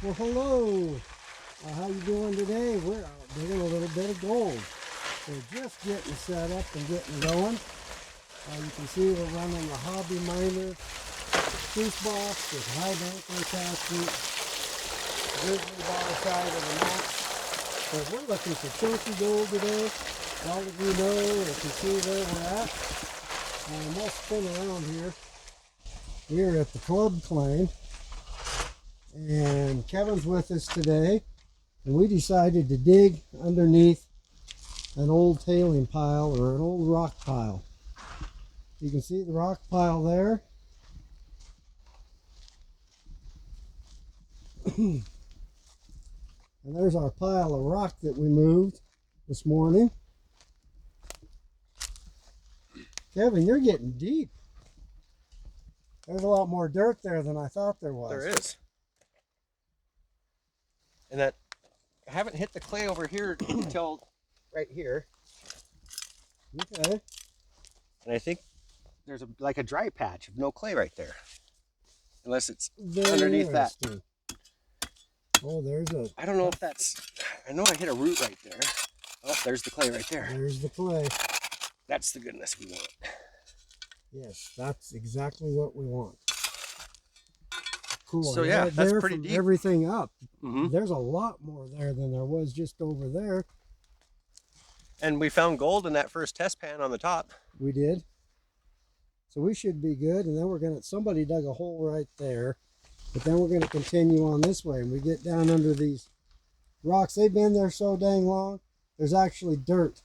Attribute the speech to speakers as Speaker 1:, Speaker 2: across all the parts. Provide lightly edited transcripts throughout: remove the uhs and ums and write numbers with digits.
Speaker 1: Well, hello. How you doing today? We're out digging a little bit of gold. We're just getting set up and getting going. You can see we're running the hobby miner sluice box with high banker attachment, grizzly bar side of the map. So we're looking for chunky gold today. All of you know or can see where we're at. And we'll spin around here. We're at the club claim. And Kevin's with us today, and we decided to dig underneath an old tailing pile or an old rock pile. You can see the rock pile there. And there's our pile of rock that we moved this morning. Kevin, you're getting deep. There's a lot more dirt there than I thought there was.
Speaker 2: There is. And that I haven't hit the clay over here until right here.
Speaker 1: Okay.
Speaker 2: And I think there's like a dry patch of no clay right there. Unless it's
Speaker 1: Very
Speaker 2: underneath that.
Speaker 1: Oh, there's a...
Speaker 2: I don't know if that's... I know I hit a root right there. Oh, there's the clay right there.
Speaker 1: There's the clay.
Speaker 2: That's the goodness we want.
Speaker 1: Yes, that's exactly what we want. Cool.
Speaker 2: So yeah, that's pretty deep.
Speaker 1: Everything up.
Speaker 2: Mm-hmm.
Speaker 1: There's a lot more there than there was just over there.
Speaker 2: And we found gold in that first test pan on the top.
Speaker 1: We did. So we should be good. And then we're going to, somebody dug a hole right there. But then we're going to continue on this way. And we get down under these rocks. They've been there so dang long. There's actually dirt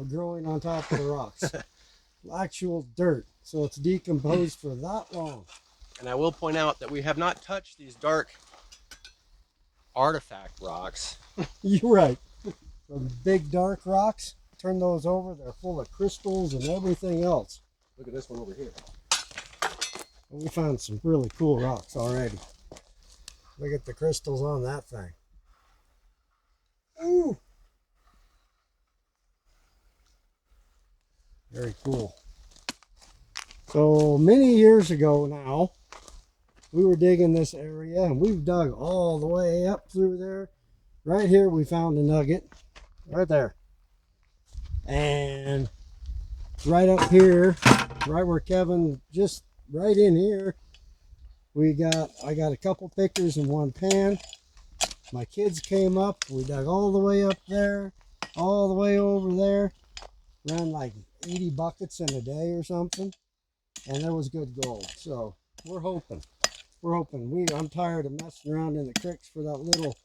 Speaker 1: growing on top of the rocks. Actual dirt. So it's decomposed for that long.
Speaker 2: And I will point out that we have not touched these dark artifact rocks.
Speaker 1: You're right. The big dark rocks, turn those over, they're full of crystals and everything else.
Speaker 2: Look at this one over here.
Speaker 1: And we found some really cool rocks already. Look at the crystals on that thing. Ooh! Very cool. So many years ago now, we were digging this area and we've dug all the way up through there. Right here we found a nugget. Right there. And right up here, right where Kevin, just right in here, I got a couple pickers in one pan. My kids came up, we dug all the way up there, all the way over there. Ran like 80 buckets in a day or something. And there was good gold. So we're hoping. I'm tired of messing around in the creeks for that little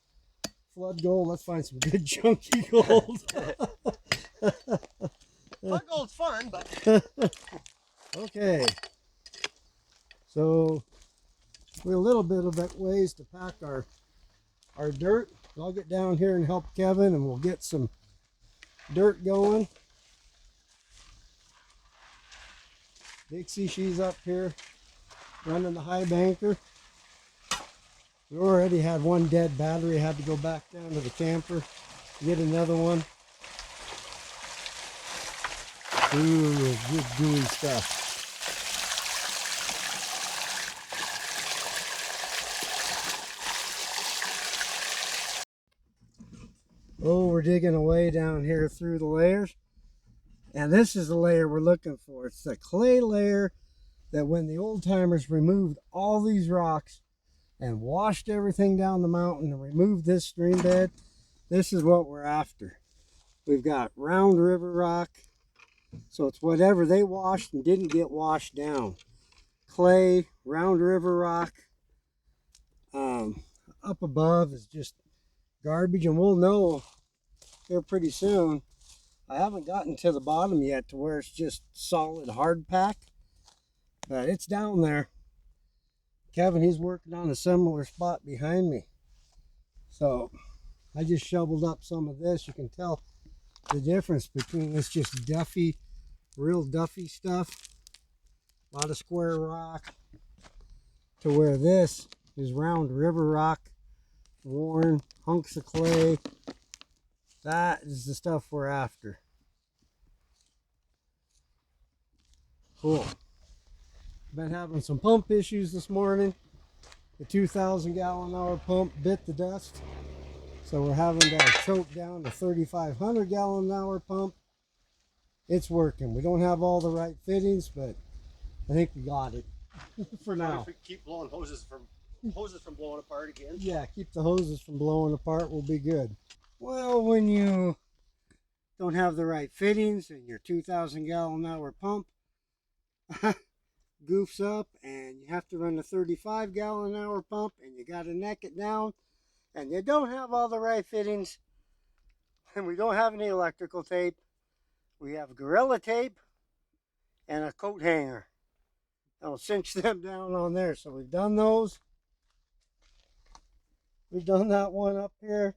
Speaker 1: flood gold. Let's find some good chunky gold.
Speaker 2: Flood gold's fun, but...
Speaker 1: Okay. So we have a little bit of ways to pack our dirt. I'll get down here and help Kevin and we'll get some dirt going. Dixie, she's up here running the high banker. We already had one dead battery. Had to go back down to the camper, get another one. Ooh, good gooey stuff. Oh, we're digging away down here through the layers. And this is the layer we're looking for. It's the clay layer that when the old timers removed all these rocks and washed everything down the mountain and removed this stream bed, this is what we're after. We've got round river rock. So it's whatever they washed and didn't get washed down. Clay, round river rock. Up above is just garbage, and we'll know here pretty soon. I haven't gotten to the bottom yet to where it's just solid hard pack, but it's down there. Kevin, he's working on a similar spot behind me. So I just shoveled up some of this. You can tell the difference between this just duffy, real duffy stuff, a lot of square rock, to where this is round river rock, worn hunks of clay. That is the stuff we're after. Cool. Been having some pump issues this morning. The 2,000 gallon hour pump bit the dust. So we're having to choke down the 3,500 gallon hour pump. It's working. We don't have all the right fittings, but I think we got it for now.
Speaker 2: If we keep blowing hoses from blowing apart again.
Speaker 1: Yeah, keep the hoses from blowing apart, we'll be good. Well, when you don't have the right fittings and your 2,000 gallon hour pump goofs up and you have to run a 35 gallon hour pump and you got to neck it down and you don't have all the right fittings and we don't have any electrical tape, we have Gorilla tape and a coat hanger that'll cinch them down on there. So we've done those. We've done that one up here.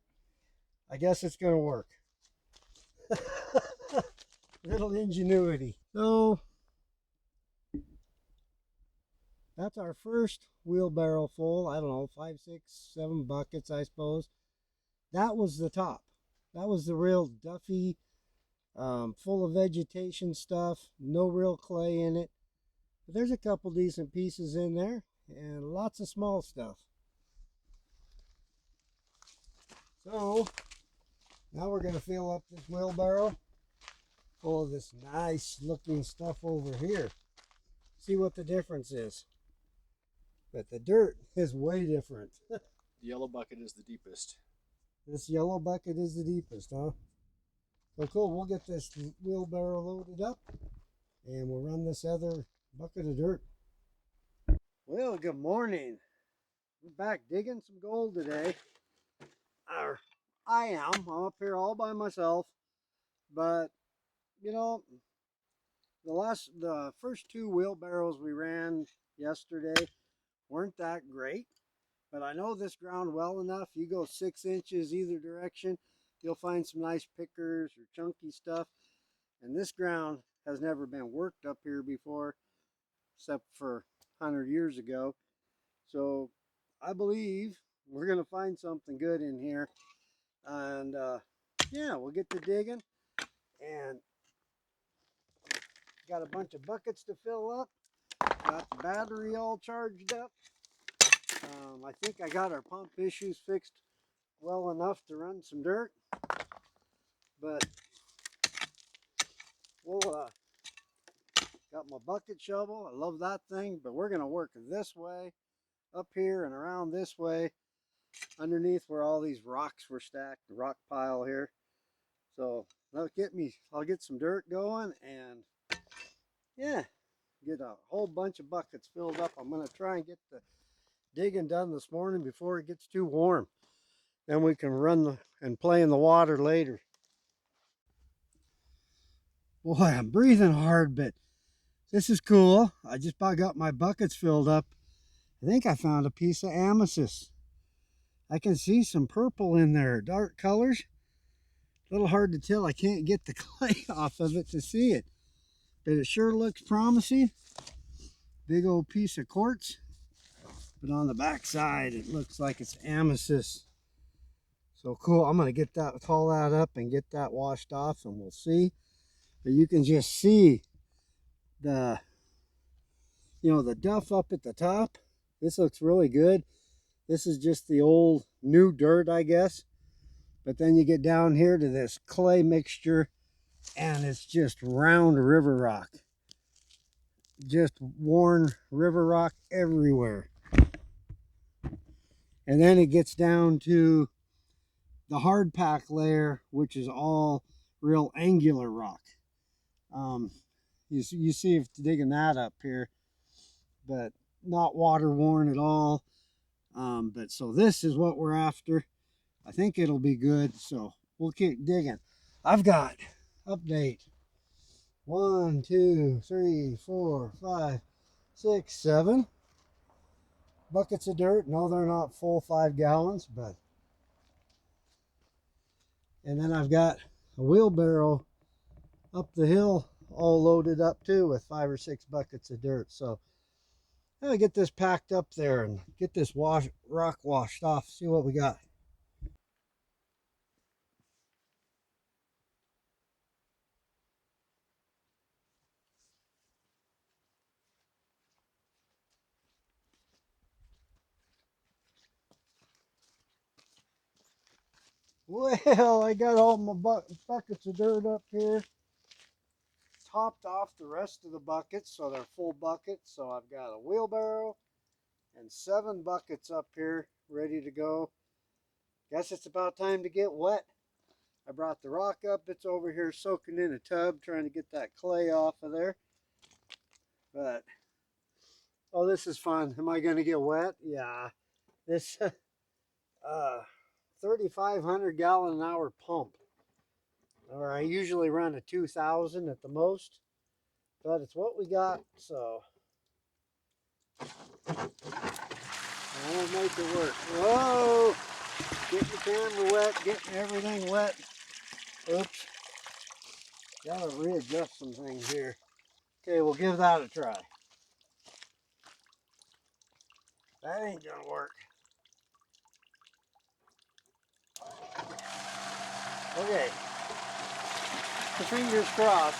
Speaker 1: I guess it's going to work. Little ingenuity. So that's our first wheelbarrow full. I don't know, 5, 6, 7 buckets, I suppose. That was the top. That was the real Duffy, full of vegetation stuff. No real clay in it. But there's a couple decent pieces in there and lots of small stuff. So now we're going to fill up this wheelbarrow full of this nice looking stuff over here. See what the difference is. But the dirt is way different.
Speaker 2: The yellow bucket is the deepest.
Speaker 1: This yellow bucket is the deepest, huh? So cool, we'll get this wheelbarrow loaded up and we'll run this other bucket of dirt. Well, good morning. We're back digging some gold today. I am. I'm up here all by myself. But, you know, the first 2 wheelbarrows we ran yesterday weren't that great. But I know this ground well enough. You go 6 inches either direction, you'll find some nice pickers or chunky stuff. And this ground has never been worked up here before, except for 100 years ago. So I believe we're going to find something good in here. And yeah, we'll get to digging. And got a bunch of buckets to fill up. Got the battery all charged up. I think I got our pump issues fixed well enough to run some dirt. But we'll got my bucket shovel. I love that thing. But we're going to work this way, up here and around this way, underneath where all these rocks were stacked, the rock pile here. So I'll get some dirt going and yeah, get a whole bunch of buckets filled up. I'm going to try and get the digging done this morning before it gets too warm. Then we can run and play in the water later. Boy, I'm breathing hard, but this is cool. I just about got my buckets filled up. I think I found a piece of amethyst. I can see some purple in there, dark colors. A little hard to tell. I can't get the clay off of it to see it. But it sure looks promising. Big old piece of quartz. But on the back side, it looks like it's amethyst. So cool. I'm going to get that, haul that up and get that washed off and we'll see. But you can just see the, the duff up at the top. This looks really good. This is just the old new dirt, I guess. But then you get down here to this clay mixture and it's just round river rock. Just worn river rock everywhere. And then it gets down to the hard pack layer, which is all real angular rock. You see if digging that up here, but not water worn at all. But so this is what we're after. I think it'll be good, so we'll keep digging. I've got update 1, 2, 3, 4, 5, 6, 7 buckets of dirt. No, they're not full 5 gallons, but and then I've got a wheelbarrow up the hill all loaded up too with 5 or 6 buckets of dirt. So I'll get this packed up there and get this rock washed off, see what we got. Well, I got all my buckets of dirt up here. Topped off the rest of the buckets, so they're full buckets. So I've got a wheelbarrow and 7 buckets up here ready to go. Guess it's about time to get wet. I brought the rock up. It's over here soaking in a tub, trying to get that clay off of there. But, oh, this is fun. Am I going to get wet? Yeah. This 3,500 gallon an hour pump. Or I usually run a 2,000 at the most. But it's what we got, so I'll make it work. Whoa! Getting the camera wet, getting everything wet. Oops. Gotta readjust some things here. Okay, we'll give that a try. That ain't gonna work. Okay. The fingers crossed.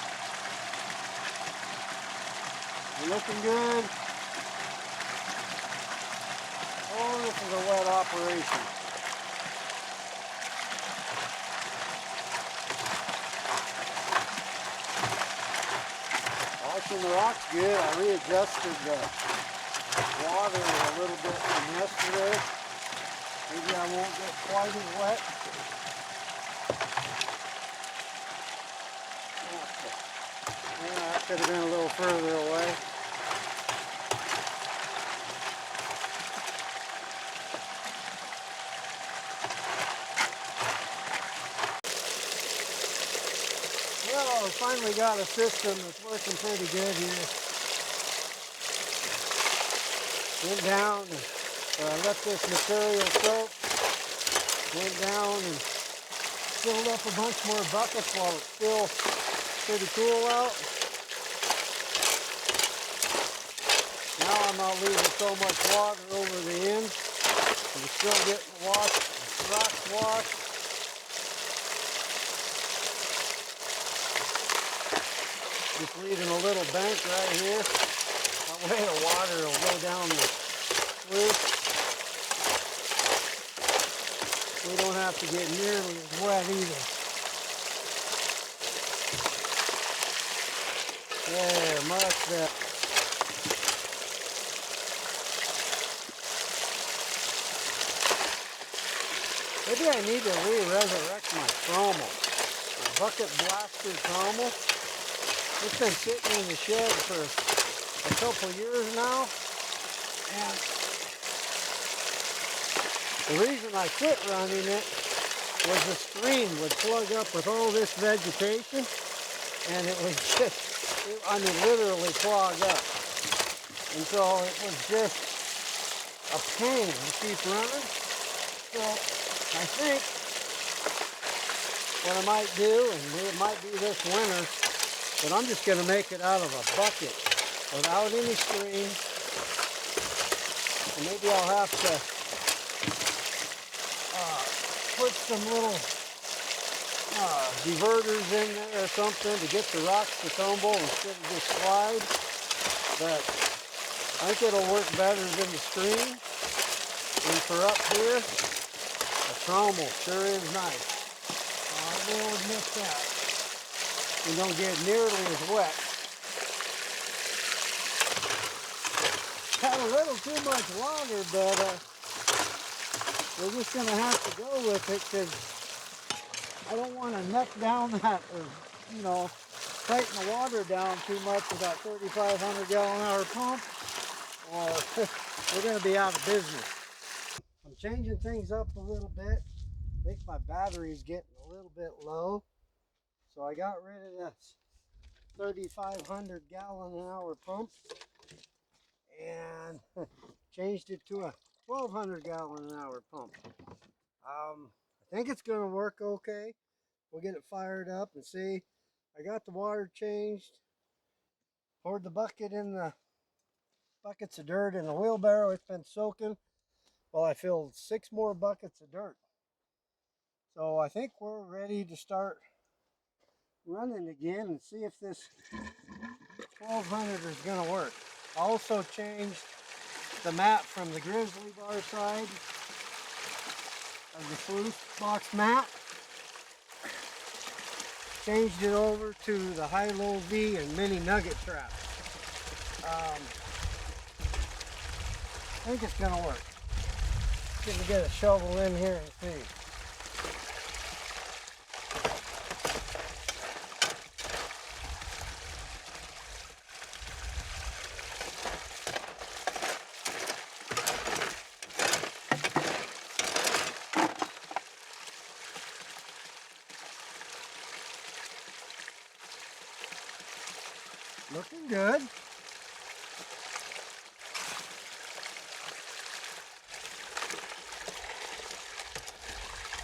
Speaker 1: We're looking good. Oh, this is a wet operation. Washing the rock's good. I readjusted the water a little bit from yesterday. Maybe I won't get quite as wet. Yeah, that could have been a little further away. Well, I finally got a system that's working pretty good here. Went down and let this material soak. Went down and filled up a bunch more buckets while it's still pretty cool out. Now I'm not losing so much water over the ends. I'm still getting the rocks washed. Just leaving a little bank right here. That way the water will go down the sluice. We don't have to get nearly as wet either. There, much better. Maybe I need to re-resurrect my trommel. My bucket blaster trommel. It's been sitting in the shed for a couple years now. And the reason I quit running it was the stream would plug up with all this vegetation. And it was just, literally clog up. And so it was just a pain to keep running. So I think what I might do, and it might be this winter, but I'm just going to make it out of a bucket without any stream. And maybe I'll have to put some little diverters in there or something to get the rocks to tumble instead of just slide. But I think it'll work better than the stream. And for up here, the trommel sure is nice. I will admit that. You don't get nearly as wet. Had a little too much water, but we're just going to have to go with it because I don't want to neck down that or, tighten the water down too much with that 3,500 gallon hour pump, or we're going to be out of business. I'm changing things up a little bit. I think my battery's getting a little bit low. So I got rid of this 3,500 gallon an hour pump and changed it to a 1,200 gallon an hour pump. I think it's going to work okay. We'll get it fired up and see. I got the water changed. Poured the bucket in the buckets of dirt in the wheelbarrow. It's been soaking. Well, I filled 6 more buckets of dirt. So I think we're ready to start running again and see if this 1,200 is going to work. I also changed the mat from the grizzly bar side of the sluice box mat changed it over to the high-low V and mini nugget trap. I think it's gonna work. Gonna get a shovel in here and see. Looking good.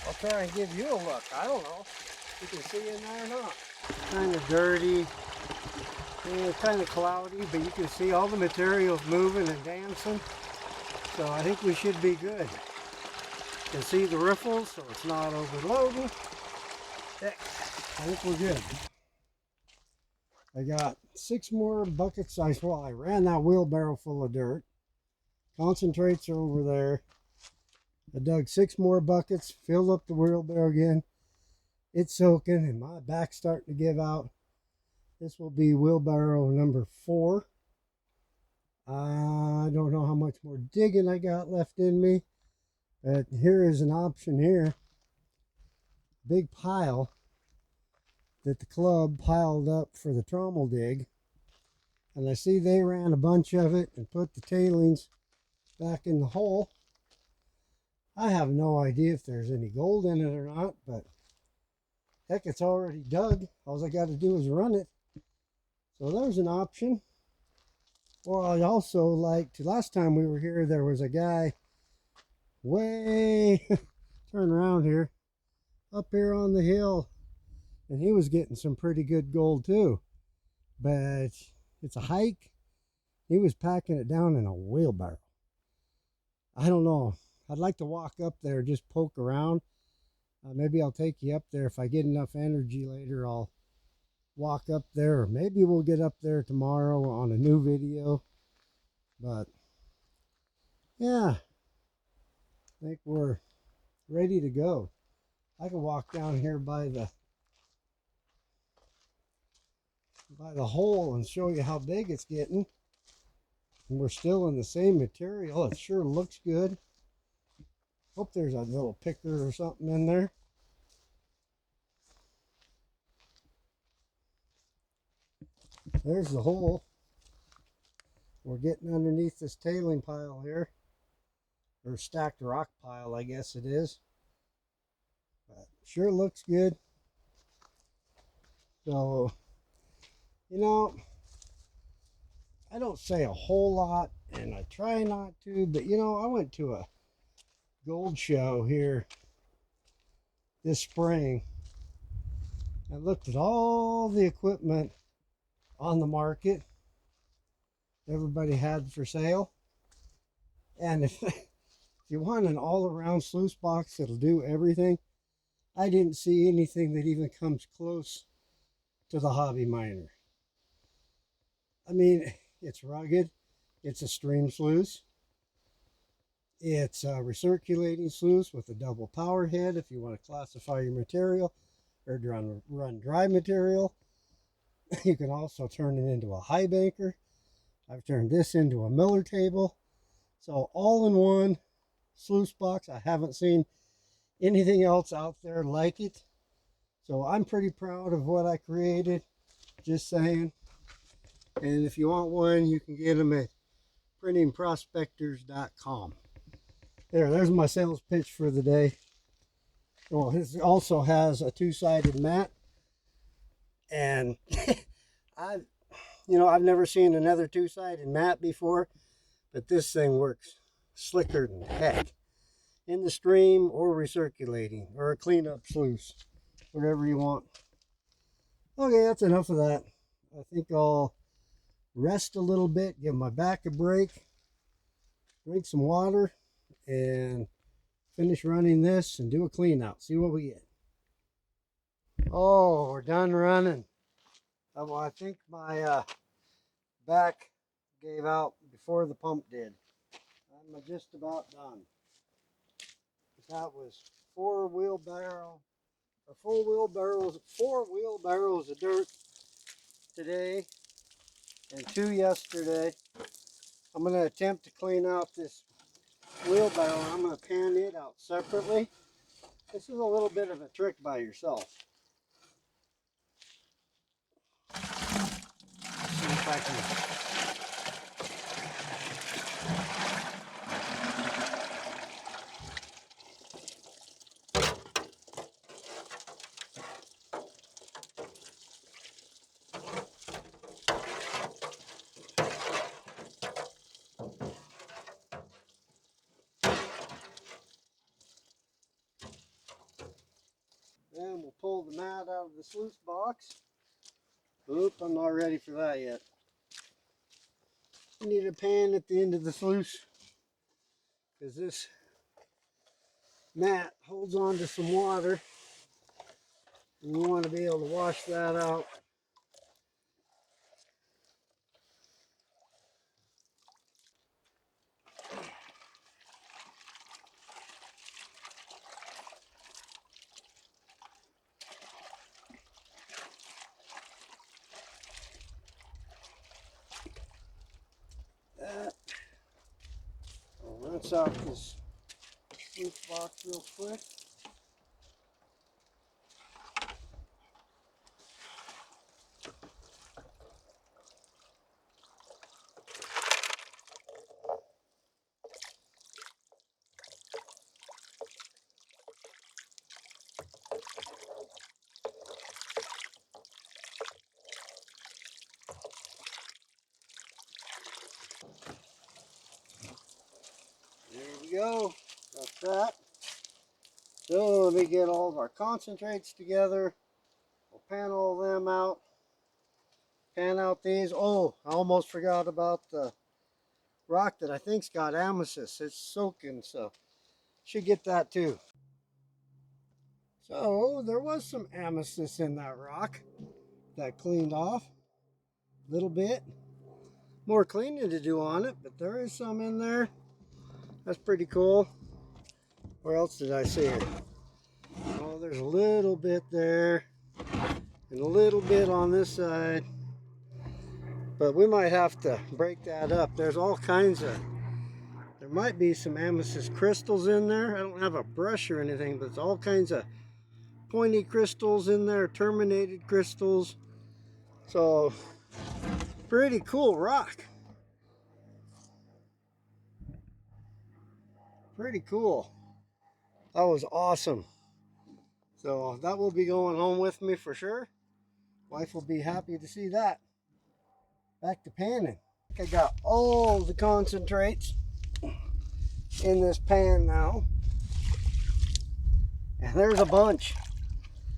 Speaker 1: I'll try and give you a look. I don't know if you can see in there or not. Kind of dirty, kind of cloudy, but you can see all the materials moving and dancing. So I think we should be good. You can see the riffles, so it's not overloading. Yeah, I think we're good. I got 6 more buckets. I ran that wheelbarrow full of dirt. Concentrates are over there. I dug 6 more buckets, filled up the wheelbarrow again. It's soaking and my back's starting to give out. This will be wheelbarrow number 4. I don't know how much more digging I got left in me, but here is an option here. Big pile that the club piled up for the trommel dig. And I see they ran a bunch of it and put the tailings back in the hole. I have no idea if there's any gold in it or not, but heck, it's already dug. All I got to do is run it. So there's an option. Or I also liked, last time we were here, there was a guy way, turn around here, up here on the hill, and he was getting some pretty good gold too. But it's a hike. He was packing it down in a wheelbarrow. I don't know. I'd like to walk up there, just poke around. Maybe I'll take you up there. If I get enough energy later, I'll walk up there. Or maybe we'll get up there tomorrow on a new video. But yeah, I think we're ready to go. I can walk down here by the hole and show you how big it's getting. And we're still in the same material. It sure looks good. Hope there's a little picker or something in there. There's the hole. We're getting underneath this tailing pile here, or stacked rock pile, I guess it is. But sure looks good. So, you know, I don't say a whole lot, and I try not to, but you know, I went to a gold show here this spring and looked at all the equipment on the market everybody had for sale. And if you want an all-around sluice box that'll do everything, I didn't see anything that even comes close to the hobby miner. I mean, it's rugged. It's a stream sluice. It's a recirculating sluice with a double power head if you want to classify your material or run dry material. You can also turn it into a high banker. I've turned this into a miller table. So all in one sluice box. I haven't seen anything else out there like it. So I'm pretty proud of what I created. Just saying. And if you want one, you can get them at printingprospectors.com. There's my sales pitch for the day. Well, this also has a 2-sided mat. And I've never seen another 2-sided mat before, but this thing works slicker than heck. In the stream or recirculating or a cleanup sluice, whatever you want. Okay, that's enough of that. I think I'll rest a little bit, give my back a break, drink some water, and finish running this and do a clean out. See what we get. Oh, we're done running. Well, I think my back gave out before the pump did. I'm just about done. That was 4 wheelbarrow four wheelbarrows of dirt today and 2 yesterday. I'm going to attempt to clean out this wheelbarrow. I'm going to pan it out separately. This is a little bit of a trick by yourself. Let's see if I can. Then we'll pull the mat out of the sluice box. Oop, I'm not ready for that yet. I need a pan at the end of the sluice because this mat holds on to some water and you want to be able to wash that out. I'll rinse out this sluice box real quick. There we go. Got that. So let me get all of our concentrates together. We'll pan all them out. Pan out these. Oh, I almost forgot about the rock that I think's got amethyst. It's soaking, so should get that too. So there was some amethyst in that rock that cleaned off a little bit. More cleaning to do on it, but there is some in there. That's pretty cool. Where else did I see it? Oh, there's a little bit there and a little bit on this side. But we might have to break that up. There's all kinds of, there might be some amethyst crystals in there. I don't have a brush or anything, but it's all kinds of pointy crystals in there, terminated crystals. So, pretty cool rock. Pretty cool. That was awesome. So that will be going home with me for sure. Wife will be happy to see that. Back to panning. I got all the concentrates in this pan now. And there's a bunch.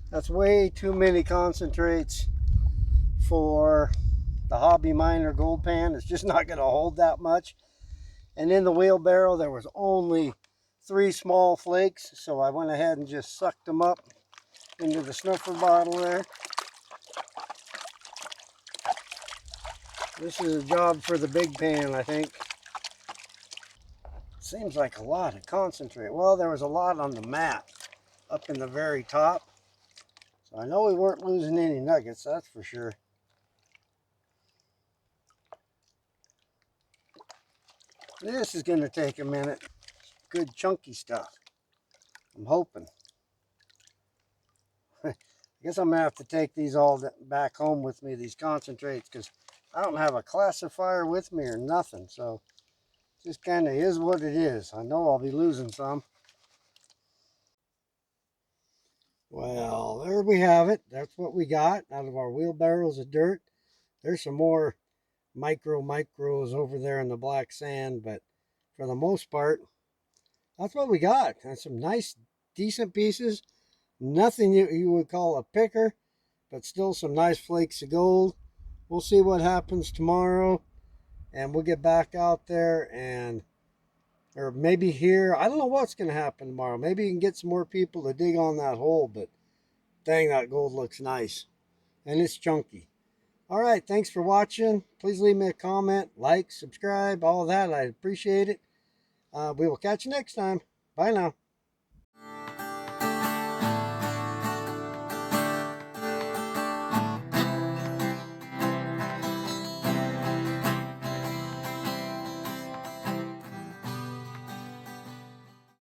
Speaker 1: That's way too many concentrates for the hobby miner gold pan. It's just not going to hold that much. And in the wheelbarrow there was only 3 small flakes, so I went ahead and just sucked them up into the snuffer bottle there. This is a job for the big pan, I think. Seems like a lot of concentrate. Well, there was a lot on the mat up in the very top. So I know we weren't losing any nuggets, that's for sure. This is going to take a minute. Good chunky stuff. I'm hoping. I guess I'm going to have to take these all back home with me, these concentrates, because I don't have a classifier with me or nothing. So it just kind of is what it is. I know I'll be losing some. Well, there we have it. That's what we got out of our wheelbarrows of dirt. There's some more micros over there in the black sand, but for the most part, that's what we got. And some nice, decent pieces. Nothing you would call a picker, but still some nice flakes of gold. We'll see what happens tomorrow, and we'll get back out there and, or maybe here. I don't know what's going to happen tomorrow. Maybe you can get some more people to dig on that hole, but dang, that gold looks nice. And it's chunky. All right, thanks for watching. Please leave me a comment, like, subscribe, all of that. I appreciate it. We will catch you next time. Bye now.